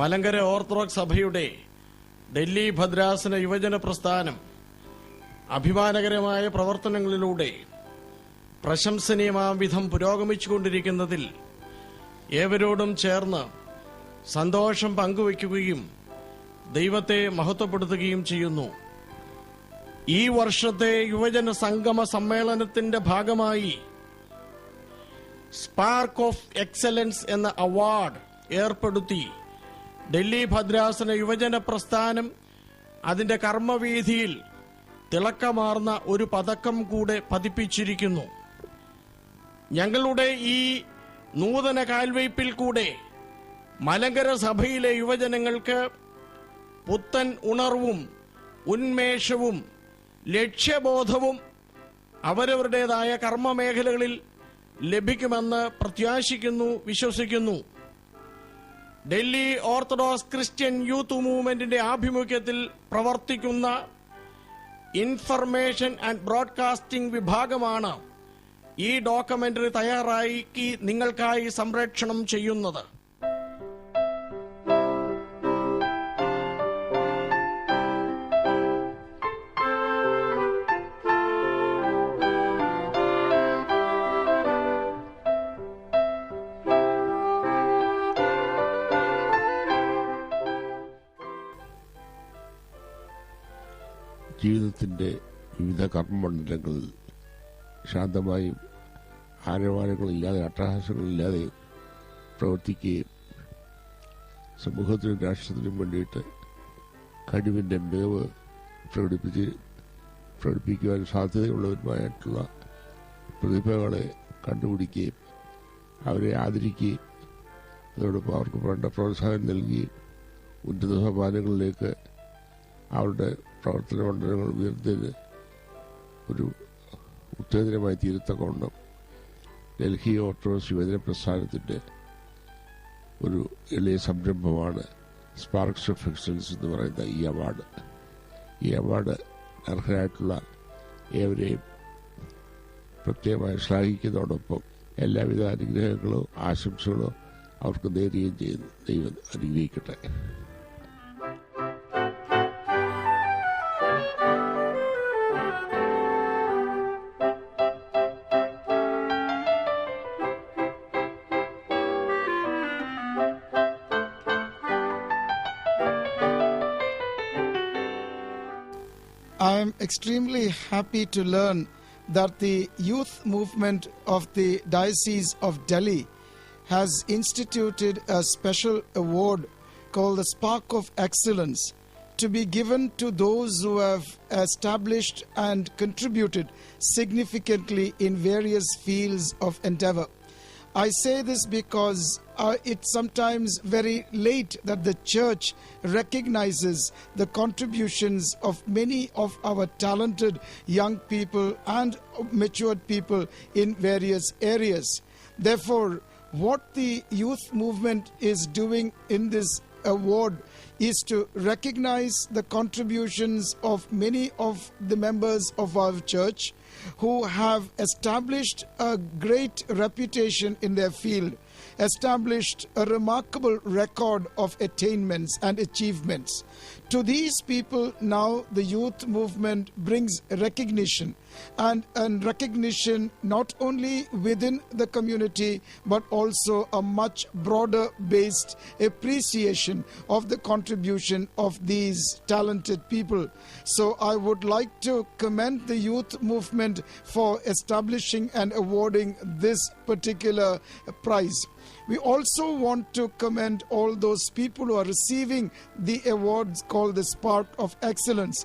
Malankara orthodox സഭയുടെ ഡൽഹി ഭദ്രാസന യുവജന പ്രസ്ഥാനം അഭിമാനകരമായ പ്രവർത്തനങ്ങളിലൂടെ പ്രശംസനീയമാം വിധം പുരോഗമിച്ചുകൊണ്ടിരിക്കുന്നതിൽ ഏവരോടും ചേർന്ന് സന്തോഷം പങ്കുവയ്ക്കുകയും ദൈവത്തെ മഹത്വപ്പെടുത്തുകയും ചെയ്യുന്നു. ഈ വർഷത്തെ യുവജന സംഗമ സമ്മേളനത്തിന്റെ ഭാഗമായി സ്പാർക്ക് ഓഫ് എക്സലൻസ് എന്ന അവാർഡ് ഏർപ്പെടുത്തി ഡൽഹി ഭദ്രാസന യുവജന പ്രസ്ഥാനം അതിന്റെ കർമ്മവീഥിയിൽ തിളക്കമാർന്ന ഒരു പതക്കം കൂടെ പതിപ്പിച്ചിരിക്കുന്നു. ഞങ്ങളുടെ ഈ നൂതന കാൽവയ്പിൽ കൂടെ മലങ്കര സഭയിലെ യുവജനങ്ങൾക്ക് പുത്തൻ ഉണർവും ഉന്മേഷവും ലക്ഷ്യബോധവും അവരവരുടേതായ കർമ്മമേഖലകളിൽ ലഭിക്കുമെന്ന് പ്രത്യാശിക്കുന്നു, വിശ്വസിക്കുന്നു. ഡൽഹി ഓർത്തഡോക്സ് ക്രിസ്ത്യൻ യൂത്ത് മൂവ്മെന്റിന്റെ ആഭിമുഖ്യത്തിൽ പ്രവർത്തിക്കുന്ന ഇൻഫർമേഷൻ ആൻഡ് ബ്രോഡ്കാസ്റ്റിംഗ് വിഭാഗമാണ് ഈ ഡോക്യുമെന്ററി തയ്യാറാക്കി നിങ്ങൾക്കായി സംപ്രേഷണം ചെയ്യുന്നത്. ജീവിതത്തിൻ്റെ വിവിധ കർമ്മമണ്ഡലങ്ങളിൽ ശാന്തമായും ആരവാരങ്ങളില്ലാതെ അട്ടഹാസങ്ങളില്ലാതെ പ്രവർത്തിക്കുകയും സമൂഹത്തിനും രാഷ്ട്രത്തിനും വേണ്ടിയിട്ട് കഴിവിൻ്റെ മികവ് പ്രകടിപ്പിക്കുവാൻ സാധ്യതയുള്ളവരുമായിട്ടുള്ള പ്രതിഭകളെ കണ്ടുപിടിക്കുകയും അവരെ ആദരിക്കുകയും അതോടൊപ്പം അവർക്ക് വേണ്ട പ്രോത്സാഹനം നൽകുകയും ഉന്നത സോപാനങ്ങളിലേക്ക് അവരുടെ പ്രവർത്തന മണ്ഡലങ്ങൾ ഉയർന്നതിന് ഒരു ഉത്തേജനമായി തീരത്തക്കവണ്ണം ഡൽഹി ഓർത്തഡോക്സ് യുവജന പ്രസ്ഥാനത്തിൻ്റെ ഒരു എളിയ സംരംഭമാണ് സ്പാർക്സ് ഓഫ് എക്സലൻസ് എന്ന് പറയുന്ന ഈ അവാർഡ്. ഈ അവാർഡ് അർഹരായിട്ടുള്ള ഏവരെയും പ്രത്യേകമായി ശ്ലാഘിക്കുന്നതോടൊപ്പം എല്ലാവിധ അനുഗ്രഹങ്ങളോ ആശംസകളോ അവർക്ക് നേരുകയും ചെയ്യുന്നു. ദൈവം അനുഗ്രഹിക്കട്ടെ. I am extremely happy to learn that the youth movement of the Diocese of Delhi has instituted a special award called the Spark of Excellence to be given to those who have established and contributed significantly in various fields of endeavor. I say this because it's sometimes very late that the church recognizes the contributions of many of our talented young people and matured people in various areas. Therefore, what the youth movement is doing in this award is to recognize the contributions of many of the members of our church who have established a great reputation in their field, established a remarkable record of attainments and achievements. To these people now the youth movement brings recognition, and recognition not only within the community but also a much broader based appreciation of the contribution of these talented people. So I would like to commend the youth movement for establishing and awarding this particular prize. We also want to commend all those people who are receiving the awards called the Spark of Excellence.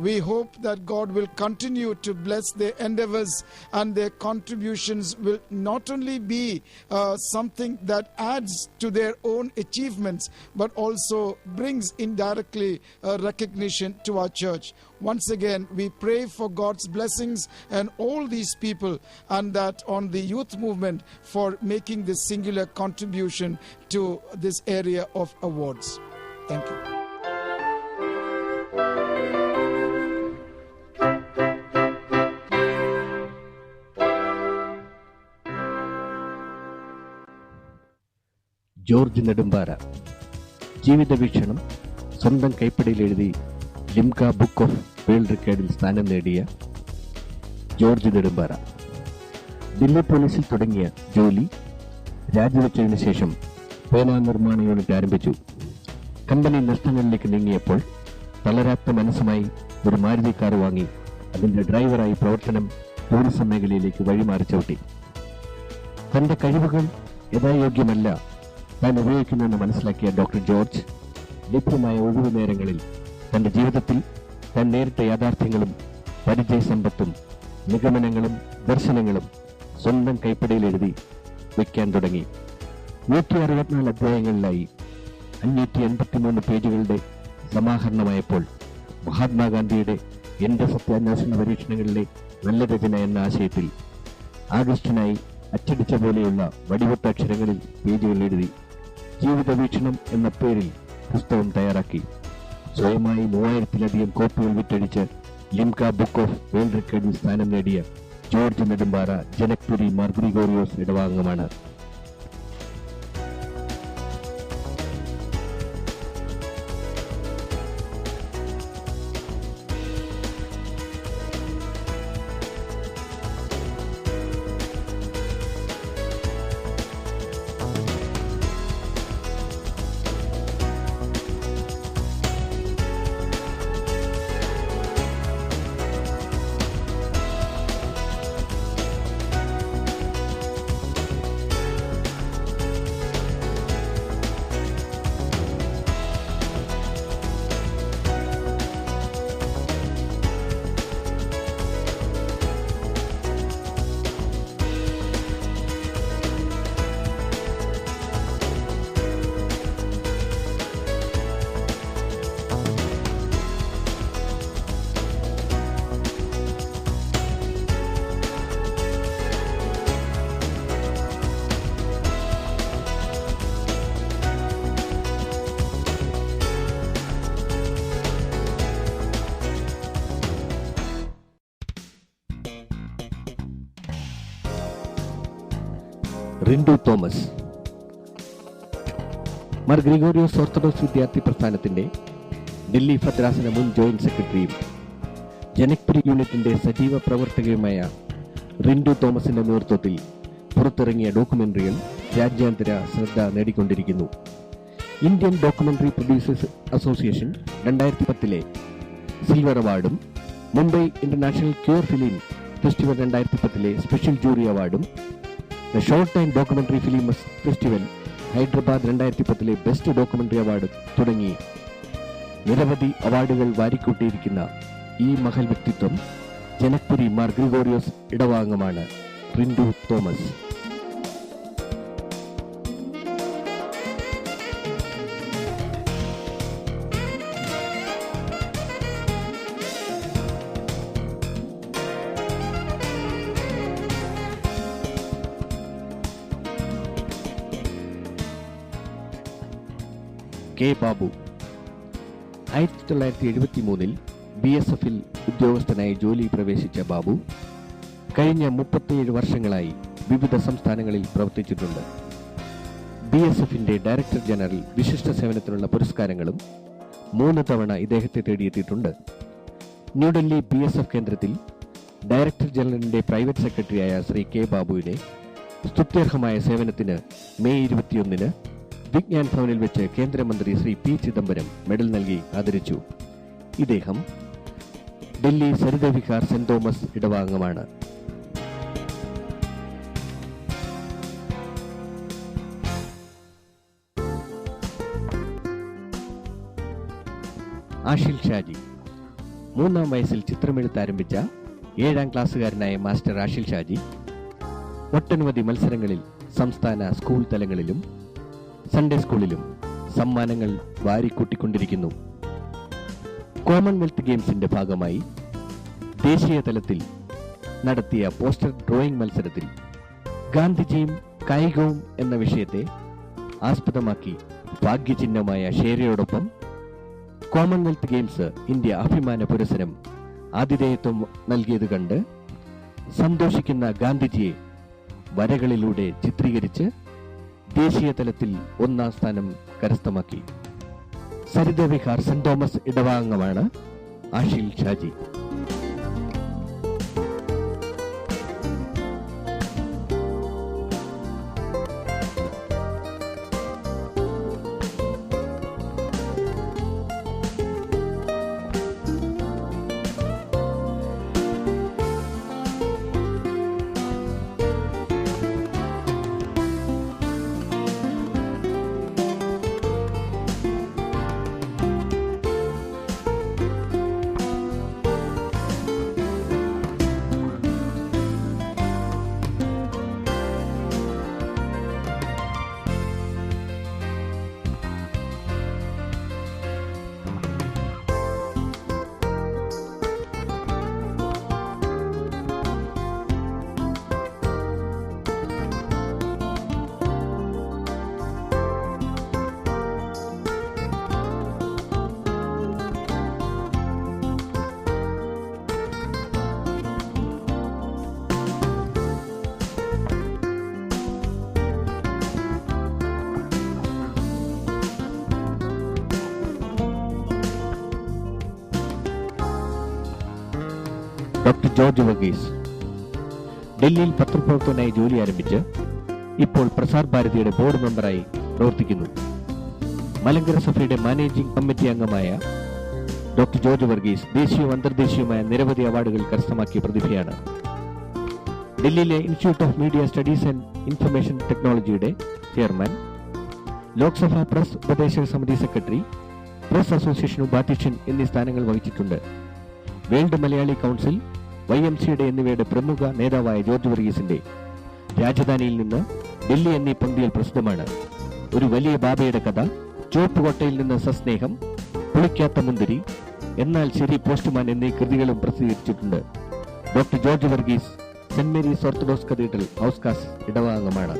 We hope that God will continue to bless their endeavors, and their contributions will not only be something that adds to their own achievements but also brings indirectly recognition to our church. Once again, we pray for God's blessings and all these people, and that on the youth movement for making this singular contribution to this area of awards. Thank you. George Nedumpara, ജീവിത വീക്ഷണം സ്വന്തം കൈപ്പടിയിൽ എഴുതി Limca book of world റെക്കോർഡിൽ സ്ഥാനം നേടിയ George Nedumpara. Delhi പോലീസിൽ തുടങ്ങിയ ജോലി രാജിവെച്ചതിനു ശേഷം പേന നിർമ്മാണ യൂണിറ്റ് ആരംഭിച്ചു. കമ്പനി നഷ്ടങ്ങളിലേക്ക് നീങ്ങിയപ്പോൾ തളരാത്ത മനസ്സുമായി ഒരു മാരുതി കാർ വാങ്ങി അതിന്റെ ഡ്രൈവറായി പ്രവർത്തനം ടൂറിസം മേഖലയിലേക്ക് വഴിമാറി ചവിട്ടി. തന്റെ കഴിവുകൾ യഥായോഗ്യമല്ല താൻ ഉപയോഗിക്കുന്നുവെന്ന് മനസ്സിലാക്കിയ ഡോക്ടർ ജോർജ് ലഭ്യമായ ഒഴിവു നേരങ്ങളിൽ തന്റെ ജീവിതത്തിൽ താൻ നേരിട്ട യാഥാർത്ഥ്യങ്ങളും പരിചയസമ്പത്തും നിഗമനങ്ങളും ദർശനങ്ങളും സ്വന്തം കൈപ്പടയിൽ എഴുതി വയ്ക്കാൻ തുടങ്ങി. 164 അധ്യായങ്ങളിലായി 583 പേജുകളുടെ സമാഹരണമായപ്പോൾ മഹാത്മാഗാന്ധിയുടെ എന്റെ സത്യാന്വേഷണ പരീക്ഷണങ്ങളിലെ നല്ല രചന എന്ന ആശയത്തിൽ ആകൃഷ്ടനായി അച്ചടിച്ച പോലെയുള്ള വടിവത്ത അക്ഷരങ്ങളിൽ പേജുകൾ എഴുതി ജീവിത വീക്ഷണം എന്ന പേരിൽ പുസ്തകം തയ്യാറാക്കി. സ്വയമായി 3000-ലധികം കോപ്പികൾ വിറ്റഴിച്ച് ലിംക ബുക്ക് ഓഫ് വേൾഡ് റെക്കോർഡിൽ സ്ഥാനം നേടിയ ജോർജ് നെടുമ്പാറ ജനക്പുരി മാർ ഗ്രിഗോറിയോസ് ഇടവാംഗമാണ്. റിൻഡു തോമസ് മാർ ഗ്രിഗോറിയോസ് ഓർത്തഡോക്സ് വിദ്യാർത്ഥി പ്രസ്ഥാനത്തിന്റെ ദില്ലി ഭദ്രാസന മുൻ ജോയിന്റ് സെക്രട്ടറിയും ജനക്പുരി യൂണിറ്റിന്റെ സജീവ പ്രവർത്തകയുമായ റിൻഡു തോമസിന്റെ നേതൃത്വത്തിൽ പുറത്തിറങ്ങിയ ഡോക്യുമെന്ററികൾ രാജ്യാന്തര ശ്രദ്ധ നേടിക്കൊണ്ടിരിക്കുന്നു. Indian documentary producers association 2010 silver അവാർഡും Mumbai international queer film festival 2010 special jury അവാർഡും the short time documentary film festival Hyderabad 2010 best documentary award തുടങ്ങി നിരവധി അവാർഡുകൾ വാരിക്കൂട്ടിയിരിക്കുന്ന ഈ മഹൽ വ്യക്തിത്വം ജനക്പുരി മാർ ഗ്രിഗോറിയോസ് ഇടവാംഗമാണ് റിൻഡു തോമസ്. കെ ബാബു 1973 BSFിൽ ഉദ്യോഗസ്ഥനായി ജോലി പ്രവേശിച്ച ബാബു കഴിഞ്ഞ 37 വർഷങ്ങളായി വിവിധ സംസ്ഥാനങ്ങളിൽ പ്രവർത്തിച്ചിട്ടുണ്ട്. BSFിന്റെ ഡയറക്ടർ ജനറൽ വിശിഷ്ട സേവനത്തിനുള്ള പുരസ്കാരങ്ങളും 3 തവണ ഇദ്ദേഹത്തെ തേടിയെത്തിയിട്ടുണ്ട്. ന്യൂഡൽഹി BSF കേന്ദ്രത്തിൽ ഡയറക്ടർ ജനറലിന്റെ പ്രൈവറ്റ് സെക്രട്ടറിയായ ശ്രീ കെ ബാബുവിനെ സ്തുത്യർഹമായ സേവനത്തിന് മെയ് 21 വിജ്ഞാൻ ഭവനിൽ വെച്ച് കേന്ദ്രമന്ത്രി ശ്രീ പി ചിദംബരം മെഡൽ നൽകി ആദരിച്ചു. ഇദ്ദേഹം ഡൽഹി സരിത വിഹാർ സെന്റ് തോമസ് ഇടവാംഗമാണ്. ആഷിൽ ഷാജി 3-ാം വയസ്സിൽ ചിത്രമെഴുത്ത് ആരംഭിച്ച 7-ാം ക്ലാസ്സുകാരനായ മാസ്റ്റർ ആഷിൽ ഷാജി ഒട്ടനവധി മത്സരങ്ങളിൽ സംസ്ഥാന സ്കൂൾ തലങ്ങളിലും സൺഡേ സ്കൂളിലും സമ്മാനങ്ങൾ വാരിക്കൂട്ടിക്കൊണ്ടിരിക്കുന്നു. കോമൺവെൽത്ത് ഗെയിംസിന്റെ ഭാഗമായി ദേശീയ തലത്തിൽ നടത്തിയ പോസ്റ്റർ ഡ്രോയിംഗ് മത്സരത്തിൽ ഗാന്ധിജിയും കായികവും എന്ന വിഷയത്തെ ആസ്പദമാക്കി ഭാഗ്യചിഹ്നമായ ഷേരയോടൊപ്പം കോമൺവെൽത്ത് ഗെയിംസ് ഇന്ത്യ അഭിമാന പുരസ്സരം ആതിഥേയത്വം നൽകിയത് കണ്ട് സന്തോഷിക്കുന്ന ഗാന്ധിജിയെ വരകളിലൂടെ ചിത്രീകരിച്ച് ദേശീയ തലത്തിൽ 1-ാം സ്ഥാനം കരസ്ഥമാക്കി. സരിത വിഹാർ സെന്റ് തോമസ് ഇടവാംഗമാണ് ആഷിൽ ഷാജി. ഡോക്ടർ ജോർജ് വർഗീസ് ഡൽഹിയിൽ പത്രപ്രവർത്തകനായി ജോലി ആരംഭിച്ച് ഇപ്പോൾ പ്രസാർ ഭാരതിയുടെ ബോർഡ് മെമ്പറായി പ്രവർത്തിക്കുന്നു. മലങ്കര സഭയുടെ മാനേജിംഗ് കമ്മിറ്റി അംഗമായ ഡോക്ടർ ജോർജ് വർഗീസ് ദേശീയവും അന്തർദേശീയവുമായ നിരവധി അവാർഡുകൾ കരസ്ഥമാക്കിയ പ്രതിഭയാണ്. ഡൽഹിയിലെ institute of media studies and information ടെക്നോളജിയുടെ ചെയർമാൻ, ലോക്സഭാ പ്രസ് ഉപദേശക സമിതി സെക്രട്ടറി, പ്രസ് അസോസിയേഷൻ ഉപാധ്യക്ഷൻ എന്നീ സ്ഥാനങ്ങൾ വഹിച്ചിട്ടുണ്ട്. വേൾഡ് മലയാളി കൗൺസിൽ, YMCA എന്നിവയുടെ പ്രമുഖ നേതാവായ ജോർജ് വർഗീസിന്റെ രാജധാനിയിൽ നിന്ന് ഡൽഹി എന്നീ പങ്ക്തിയിൽ പ്രസിദ്ധമാണ് ഒരു വലിയ ബാബയുടെ കഥ, ചുവപ്പുകോട്ടയിൽ നിന്ന് സസ്നേഹം, പുളിക്കാത്ത മുന്തിരി, എന്നാൽ ശരി പോസ്റ്റ്മാൻ എന്നീ കൃതികളും പ്രസിദ്ധീകരിച്ചിട്ടുണ്ട്. Doctor George Varghese saint Mary's Orthodox cathedral ഔസ്കാസ് ഇടവാംഗമാണ്.